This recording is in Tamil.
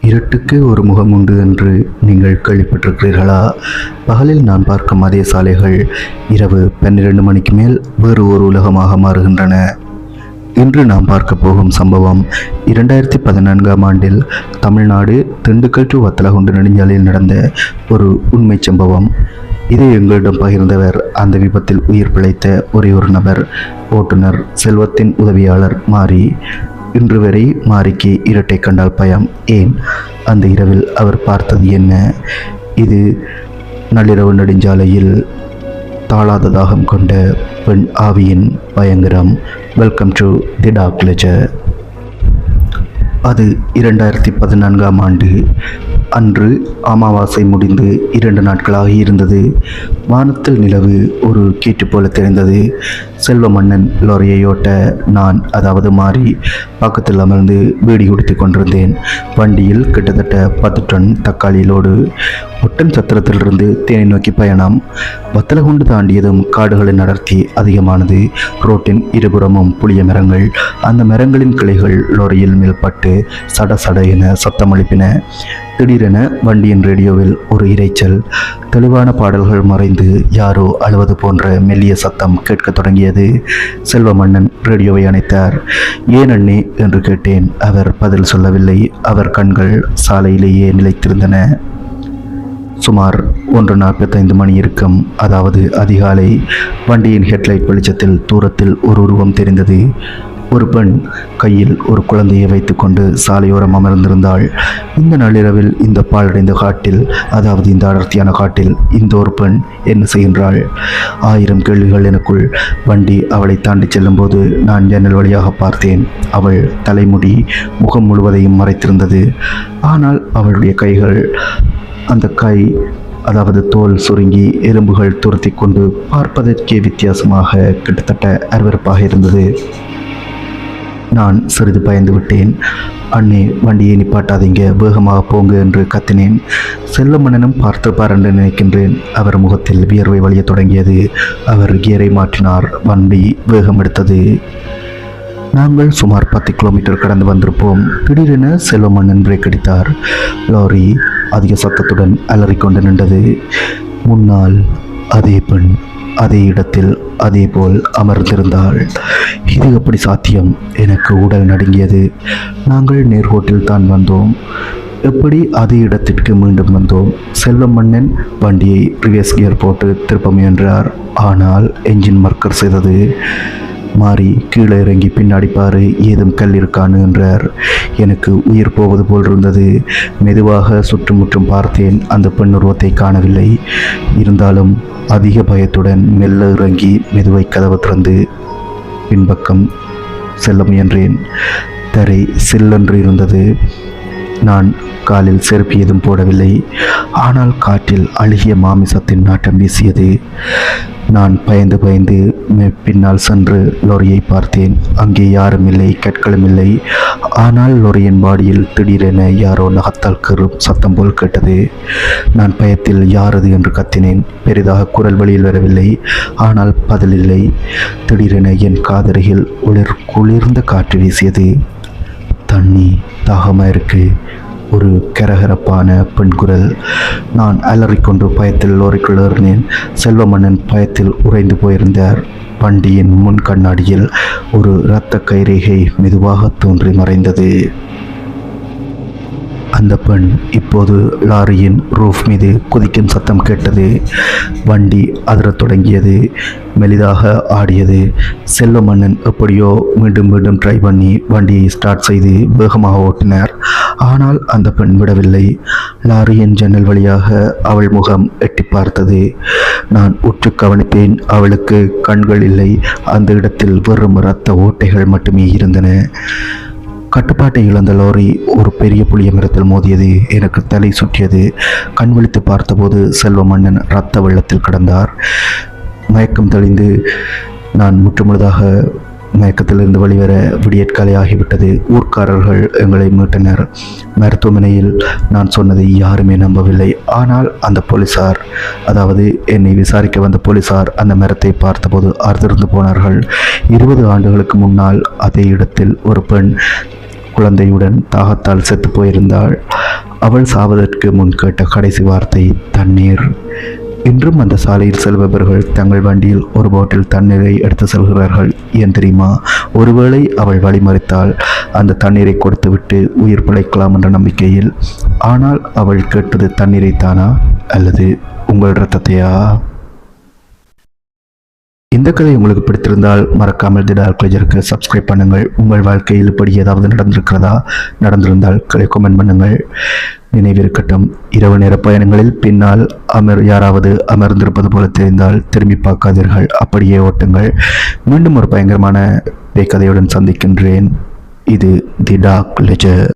இருட்டுக்கு ஒரு முகம் உண்டு என்று நீங்கள் கேள்விப்பட்டிருக்கிறீர்களா? பகலில் நான் பார்க்கும் அதே சாலைகள் இரவு 12 மணிக்கு மேல் வேறு ஒரு உலகமாக மாறுகின்றன. இன்று நாம் பார்க்க போகும் சம்பவம் 2014ஆம் ஆண்டில் தமிழ்நாடு திண்டுக்கல் டு வத்தலகுண்டு நெடுஞ்சாலையில் நடந்த ஒரு உண்மை சம்பவம். இதை எங்களிடம் பகிர்ந்தவர் அந்த விபத்தில் உயிர் பிழைத்த ஒரே ஒரு நபர், ஓட்டுநர் செல்வத்தின் உதவியாளர் மாரி. இன்று வரை மாரிக்கு இருட்டை கண்டால் பயம். ஏன்? அந்த இரவில் அவர் பார்த்தது என்ன? இது நள்ளிரவு நெடுஞ்சாலையில் தாளாத தாகம் கொண்ட பெண் ஆவியின் பயங்கரம். Welcome to the dark ledger. அது 2014ஆம் ஆண்டு. அன்று அமாவாசை முடிந்து 2 நாட்களாக இருந்தது. வானத்தில் நிலவு ஒரு கீட்டு போல தெரிந்தது. செல்வ மன்னன் லாரியை ஓட்ட நான், அதாவது மாறி, பக்கத்தில் அமர்ந்து பீடி குடித்து கொண்டிருந்தேன். வண்டியில் கிட்டத்தட்ட 10 டன் தக்காளியிலோடு. ஒட்டன் சத்திரத்திலிருந்து தேனி நோக்கி பயணம். வத்தலகுண்டு தாண்டியதும் காடுகளின் அடர்த்தி அதிகமானது. ரோட்டின் இருபுறமும் புளிய மரங்கள். அந்த மரங்களின் கிளைகள் லாரியில் மேல்பட்டு சட சட என சத்தம் எழுப்பின. திடீரென வண்டியின் ரேடியோவில் ஒரு இரைச்சல். தெளிவான பாடல்கள் மறைந்து யாரோ அழுவது போன்ற மெல்லிய சத்தம் கேட்கத் தொடங்கியது. செல்வ மன்னன் ரேடியோவை அணைத்தார். ஏன் அண்ணே என்று கேட்டேன். அவர் பதில் சொல்லவில்லை. அவர் கண்கள் சாலையிலேயே நிலைத்திருந்தன. சுமார் 1:45 மணி இருக்கும். அதாவது அதிகாலை. வண்டியின் ஹெட்லைட் வெளிச்சத்தில் தூரத்தில் ஒரு உருவம் தெரிந்தது. ஒரு பெண் கையில் ஒரு குழந்தையை வைத்துக்கொண்டு சாலையோரம் அமர்ந்திருந்தாள். இந்த நள்ளிரவில், இந்த பாழடைந்த காட்டில், அதாவது இந்த அடர்த்தியான காட்டில் இந்த ஒரு பெண் என்ன செய்கின்றாள்? 1000 கேள்விகள் எனக்குள். வண்டி அவளை தாண்டி செல்லும் போது நான் ஜன்னல் வழியாக பார்த்தேன். அவள் தலைமுடி முகம் முழுவதையும் மறைத்திருந்தது. ஆனால் அவளுடைய கைகள், அந்த கை, அதாவது தோல் சுருங்கி எலும்புகள் துருத்தி கொண்டு பார்ப்பதற்கே வித்தியாசமாக, கிட்டத்தட்ட அருவருப்பாக இருந்தது. நான் சிறிது பயந்து விட்டேன். அண்ணே, வண்டியை நிப்பாட்டாதீங்க, வேகமாக போங்க என்று கத்தினேன். செல்வமன்னனும் பார்த்திருப்பார் என்று நினைக்கின்றேன். அவர் முகத்தில் வியர்வை வழிய தொடங்கியது. அவர் கியரை மாற்றினார். வண்டி வேகம் எடுத்தது. நாங்கள் சுமார் 10 கிலோமீட்டர் கடந்து வந்திருப்போம். திடீரென செல்வமன்னன் பிரேக் அடித்தார். லாரி அதிக சத்தத்துடன் அலறிக்கொண்டு நின்றது. முன்னால் அதே பெண் அதே இடத்தில் அதே போல் அமர்ந்திருந்தாள். இது எப்படி சாத்தியம்? எனக்கு உடல் நடுங்கியது. நாங்கள் நேர்கோட்டில் தான் வந்தோம். எப்படி அதே இடத்திற்கு மீண்டும் வந்தோம்? செல்வ மன்னன் வண்டியை ரிவர்ஸ் கியர் போட்டு திருப்ப முயன்றார். ஆனால் என்ஜின் மர்க்கர் செய்தது. மாறி கீழே இறங்கி பின்னாடி பாரு, ஏதும் கல் இருக்கான்னு என்றார். எனக்கு உயிர் போவது போல் இருந்தது. மெதுவாக சுற்றுமுற்றும் பார்த்தேன். அந்த பெண் உருவத்தை காணவில்லை. இருந்தாலும் அதிக பயத்துடன் மெல்ல இறங்கி மெதுவை கதவு திறந்து பின்பக்கம் செல்ல முயன்றேன். தரை சில்லென்று இருந்தது. நான் காலில் செருப்பு ஏதும் போடவில்லை. ஆனால் காற்றில் அழுகிய மாமிசத்தின் நாட்டம் வீசியது. நான் பயந்து பயந்து பின்னால் சென்று லொரியை பார்த்தேன். அங்கே யாரும் இல்லை, கற்களும் இல்லை. ஆனால் லொரியின் பாடியில் திடீரென யாரோ நகத்தால் கரும் சத்தம் போல் கேட்டது. நான் பயத்தில் யாரது என்று கத்தினேன். பெரிதாக குரல் வெளியில் வரவில்லை. ஆனால் பதில் இல்லை. திடீரென என் காதருகில் குளிர்ந்த காற்று வீசியது. தண்ணி தாகமாக இருக்கு. ஒரு கரகரப்பான பெண் குரல். நான் அலறிக்கொண்டு பயத்தில் லோரிக்குள் ஏறினேன். செல்வமன்னன் பயத்தில் உறைந்து போயிருந்தார். வண்டியின் முன் கண்ணாடியில் ஒரு இரத்த கைரேகை மெதுவாக தோன்றி மறைந்தது. அந்த பெண் இப்போது லாரியின் ரூஃப் மீது குதிக்கும் சத்தம் கேட்டது. வண்டி அதிரத் தொடங்கியது. மெலிதாக ஆடியது. செல்வ மன்னன் எப்படியோ மீண்டும் மீண்டும் ட்ரை பண்ணி வண்டியை ஸ்டார்ட் செய்து வேகமாக ஓட்டினார். ஆனால் அந்த பெண் விடவில்லை. லாரியின் ஜன்னல் வழியாக அவள் முகம் எட்டி பார்த்தது. நான் உற்று கவனிப்பேன். அவளுக்கு கண்கள் இல்லை. அந்த இடத்தில் வெறும் இரத்த ஓட்டைகள் மட்டுமே இருந்தன. கட்டுப்பாட்டை இழந்த லாரி ஒரு பெரிய புளிய மரத்தில் மோதியது. எனக்கு தலை சுற்றியது. கண் விழித்து பார்த்தபோது செல்வ மன்னன் இரத்த வெள்ளத்தில் கிடந்தார். மயக்கம் தெளிந்து நான் முற்றுமுழுதாக மயக்கத்திலிருந்து வெளிவர விடியற்காலை ஆகிவிட்டது. ஊர்க்காரர்கள் எங்களை மீட்டனர். மருத்துவமனையில் நான் சொன்னதை யாருமே நம்பவில்லை. ஆனால் அந்த போலீசார், அதாவது என்னை விசாரிக்க வந்த போலீசார், அந்த மரத்தை பார்த்தபோது அதிர்ந்து போனார்கள். 20 ஆண்டுகளுக்கு முன்னால் அதே இடத்தில் ஒரு பெண் குழந்தையுடன் தாகத்தால் செத்து போயிருந்தாள். அவள் சாவதற்கு முன் கேட்ட கடைசி வார்த்தை தண்ணீர். இன்றும் அந்த சாலையில் செல்பவர்கள் தங்கள் வண்டியில் ஒரு பாட்டில் தண்ணீரை எடுத்து செல்கிறார்கள். ஏன் தெரியுமா? ஒருவேளை அவள் வழிமறித்தால் அந்த தண்ணீரை கொடுத்துவிட்டு உயிர் பிழைக்கலாம் என்ற நம்பிக்கையில். ஆனால் அவள் கேட்டது தண்ணீரை தானா அல்லது உங்கள் இரத்தத்தையா? இந்த கதை உங்களுக்கு பிடித்திருந்தால் மறக்காமல் தி டார்க் லெஜருக்கு சப்ஸ்கிரைப் பண்ணுங்கள். உங்கள் வாழ்க்கையில் இப்படி ஏதாவது நடந்திருக்கிறதா? நடந்திருந்தால் கமெண்ட் பண்ணுங்கள். நினைவிருக்கட்டும், இரவு நேர பயணங்களில் பின்னால் யாராவது அமர்ந்திருப்பது போல தெரிந்தால் திரும்பி பார்க்காதீர்கள், அப்படியே ஓட்டுங்கள். மீண்டும் ஒரு பயங்கரமான கதையுடன் சந்திக்கின்றேன். இது தி டார்க் லெஜர்.